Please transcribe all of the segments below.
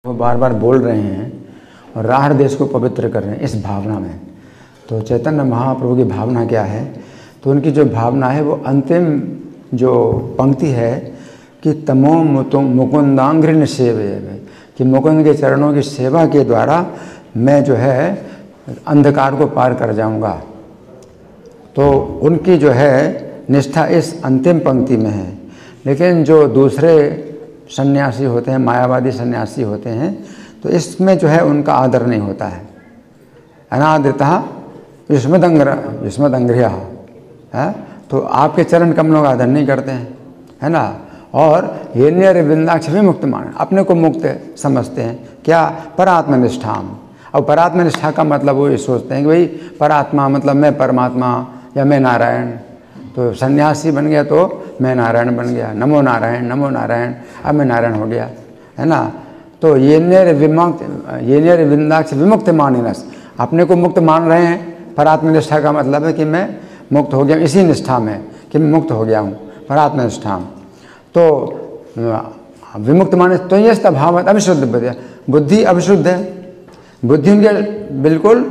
वो बार बार बोल रहे हैं और राहर देश को पवित्र कर रहे हैं इस भावना में। तो चैतन्य महाप्रभु की भावना क्या है? तो उनकी जो भावना है वो अंतिम जो पंक्ति है कि तमो मुकुंदांघ्रि सेवे, कि मुकुंद के चरणों की सेवा के द्वारा मैं जो है अंधकार को पार कर जाऊंगा। तो उनकी जो है निष्ठा इस अंतिम पंक्ति में है। लेकिन जो दूसरे सन्यासी होते हैं, मायावादी सन्यासी होते हैं, तो इसमें जो है उनका आदर नहीं होता है। अनादृतः युष्मदंघ्रियः है, तो आपके चरण कमलों का आदर नहीं करते हैं, है ना। और येन्यर विंदाक्ष विमुक्त मान, अपने को मुक्त समझते हैं। क्या? परात्मनिष्ठाम। और परात्मनिष्ठा का मतलब वो ये सोचते हैं कि भाई परात्मा मतलब मैं परमात्मा या मैं नारायण। तो सन्यासी बन गया तो मैं नारायण बन गया, नमो नारायण नमो नारायण, अब मैं नारायण हो गया, है ना। तो येन्यर विंदाक्ष विमुक्त मानिनस, अपने को मुक्त मान रहे हैं। परात्मनिष्ठा का मतलब है कि मैं मुक्त हो गया, इसी निष्ठा में कि मैं मुक्त हो गया हूँ, परात्मनिष्ठा। तो विमुक्त माने तो ये भाव अविशुद्ध बुद्धि अविशुद्ध है, बुद्धि उनके बिल्कुल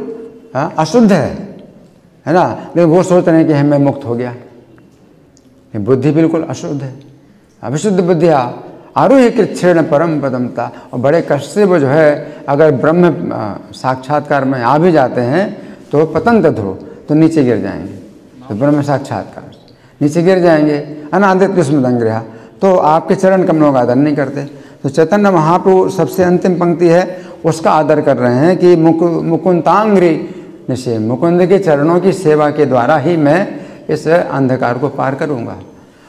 अशुद्ध है ना। लेकिन वो सोच रहे हैं कि मैं मुक्त हो गया, बुद्धि बिल्कुल अशुद्ध है, अविशुद्ध बुद्धिया आरोही कृच्छेण परम पदमता। और बड़े कष्ट से वो जो है अगर ब्रह्म साक्षात्कार में आ भी जाते हैं तो पतंत ध्रुव, तो नीचे गिर जाएंगे। तो ब्रह्म साक्षात्कार नीचे गिर जाएंगे। अनादित युष्मदंघ्रियः, तो आपके चरण कमलों का आदर नहीं करते। तो चैतन्य महाप्रभु सबसे अंतिम पंक्ति है उसका आदर कर रहे हैं कि मुकुंदांघ्रि निषेध, मुकुंद के चरणों की सेवा के द्वारा ही मैं इस अंधकार को पार करूंगा।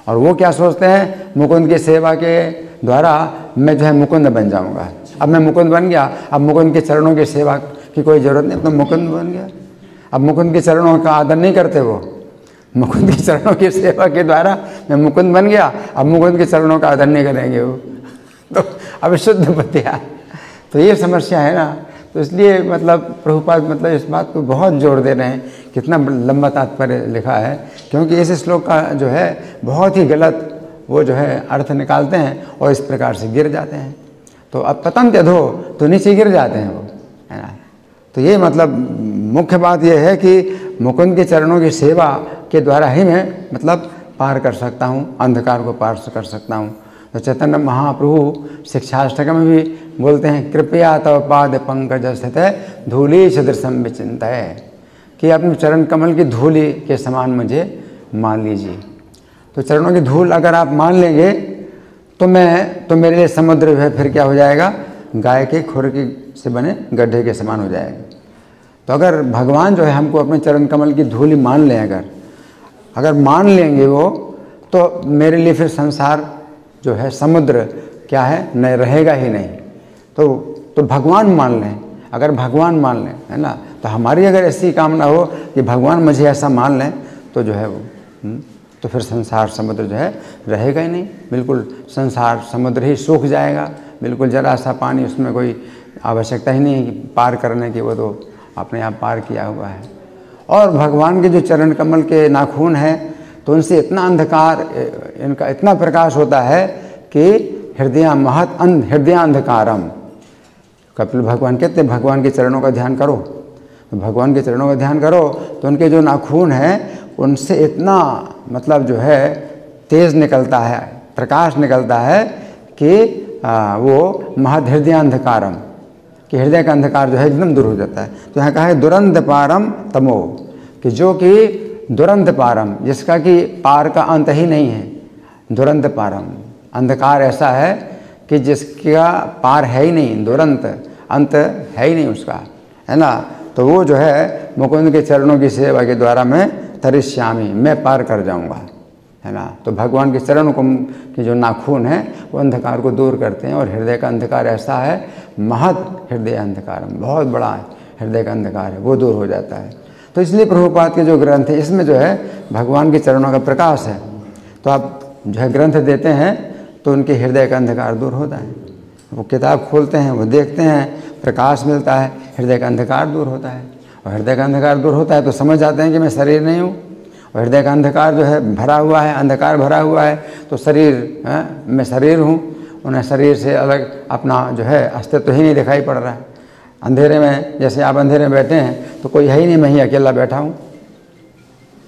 और वो क्या सोचते हैं? मुकुंद की सेवा के द्वारा मैं जो है मुकुंद बन जाऊंगा। अब मैं मुकुंद बन गया, अब मुकुंद के चरणों की सेवा की कोई जरूरत नहीं, अब तो मुकुंद बन गया। अब मुकुंद के चरणों का आदर नहीं करते वो, मुकुंद के चरणों की सेवा के द्वारा मैं मुकुंद बन गया, अब मुकुंद के चरणों का आदर नहीं करेंगे वो, तो अब शुद्ध बतिया। तो ये समस्या है ना। तो इसलिए मतलब प्रभुपाद मतलब इस बात को बहुत जोर दे रहे हैं। कितना लंबा तात्पर्य लिखा है, क्योंकि इस श्लोक का जो है बहुत ही गलत वो जो है अर्थ निकालते हैं और इस प्रकार से गिर जाते हैं। तो अब पतंत धो, तो नीचे गिर जाते हैं वो, है ना। तो ये मतलब मुख्य बात ये है कि मुकुंद के चरणों की सेवा के द्वारा ही मैं मतलब पार कर सकता हूँ, अंधकार को पार कर सकता हूँ। तो चैतन्य महाप्रभु शिक्षाष्टक में भी बोलते हैं, कृपया तव पाद पंकज स्थित धूलि सदृशम विचिंतय, कि अपने चरण कमल की धूलि के समान मुझे मान लीजिए। तो चरणों की धूल अगर आप मान लेंगे तो मेरे लिए समुद्र है फिर क्या हो जाएगा? गाय के खुर की से बने गड्ढे के समान हो जाएगा। तो अगर भगवान जो है हमको अपने चरण कमल की धूलि मान लें, अगर मान लेंगे वो, तो मेरे लिए फिर संसार जो है समुद्र क्या है? नहीं रहेगा ही नहीं। तो भगवान मान लें, अगर भगवान मान लें, है ना। तो हमारी अगर ऐसी कामना हो कि भगवान मुझे ऐसा मान लें, तो जो है वो तो फिर संसार समुद्र जो है रहेगा ही नहीं, बिल्कुल संसार समुद्र ही सूख जाएगा, बिल्कुल जरा सा पानी, उसमें कोई आवश्यकता ही नहीं पार करने की, वो तो अपने आप पार किया हुआ है। और भगवान के जो चरण कमल के नाखून हैं, तो उनसे इतना अंधकार, इनका इतना प्रकाश होता है कि हृदय अंधकारम। कपिल भगवान कहते हैं भगवान के चरणों का ध्यान करो, तो भगवान के चरणों का ध्यान करो, तो उनके जो नाखून हैं उनसे इतना मतलब जो है तेज निकलता है, प्रकाश निकलता है कि वो महद हृदय अंधकारम, कि हृदय का अंधकार जो है एकदम दूर हो जाता है। तो यहाँ कहा है दुरंत पारम तमो, कि जो कि दुरंत पारम, जिसका कि पार का अंत ही नहीं है। दुरंत पारम, अंधकार ऐसा है कि जिसका पार है ही नहीं, दुरंत अंत है ही नहीं उसका, है ना। तो वो जो है मुकुंद के चरणों की सेवा के द्वारा मैं तरिष्यामी, मैं पार कर जाऊंगा, है ना। तो भगवान के चरणों को के जो नाखून है वो अंधकार को दूर करते हैं। और हृदय का अंधकार ऐसा है, महद हृदय अंधकार, बहुत बड़ा हृदय का अंधकार है, वो दूर हो जाता है। तो इसलिए प्रभुपाद के जो ग्रंथ है इसमें जो है भगवान के चरणों का प्रकाश है। तो आप जो है ग्रंथ देते हैं तो उनके हृदय का अंधकार दूर होता है। वो किताब खोलते हैं, वो देखते हैं, प्रकाश मिलता है, हृदय का अंधकार दूर होता है। और हृदय का अंधकार दूर होता है तो समझ जाते हैं कि मैं शरीर नहीं हूँ। और हृदय का अंधकार जो है भरा हुआ है, अंधकार भरा हुआ है, तो शरीर मैं शरीर हूँ। उन्हें शरीर से अलग अपना जो है अस्तित्व ही नहीं दिखाई पड़ रहा है। अंधेरे में, जैसे आप अंधेरे में बैठे हैं तो कोई है ही नहीं, मैं ही अकेला बैठा हूँ।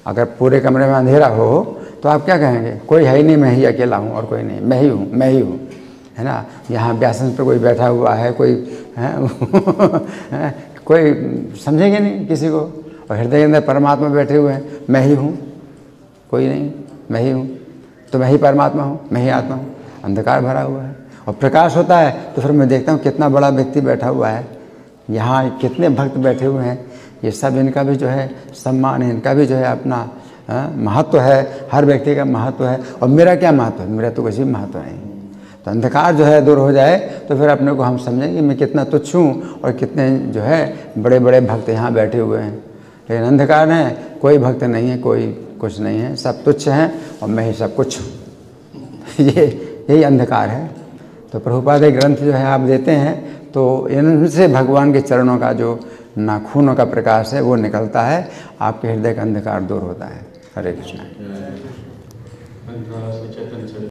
अगर पूरे कमरे में अंधेरा हो तो आप क्या कहेंगे? कोई है ही नहीं, मैं ही अकेला हूँ और कोई नहीं, मैं ही हूँ, मैं ही हूँ, है ना। यहाँ व्यासन पर कोई बैठा हुआ है, कोई है कोई समझेंगे नहीं किसी को। और हृदय के अंदर परमात्मा बैठे हुए हैं, मैं ही हूँ, कोई नहीं, मैं ही हूँ, तो मैं ही परमात्मा हूँ, मैं ही आत्मा हूँ। अंधकार भरा हुआ है और प्रकाश होता है तो फिर मैं देखता हूँ कितना बड़ा व्यक्ति बैठा हुआ है, यहाँ कितने भक्त बैठे हुए हैं, ये सब इनका भी जो है सम्मान है, इनका भी जो है अपना महत्व है, हर व्यक्ति का महत्व है। और मेरा क्या महत्व है? मेरा तो किसी भी महत्व नहीं। तो अंधकार जो है दूर हो जाए तो फिर अपने को हम समझेंगे मैं कितना तुच्छ हूँ और कितने जो है बड़े बड़े भक्त यहाँ बैठे हुए हैं। लेकिन अंधकार है, कोई भक्त नहीं है, कोई कुछ नहीं है, सब तुच्छ हैं और मैं ही सब कुछ हूँ। यही अंधकार है। तो प्रभुपाद एक ग्रंथ जो है आप देते हैं तो इनसे भगवान के चरणों का जो नाखूनों का प्रकाश है वो निकलता है, आपके हृदय का अंधकार दूर होता है। हरे कृष्ण।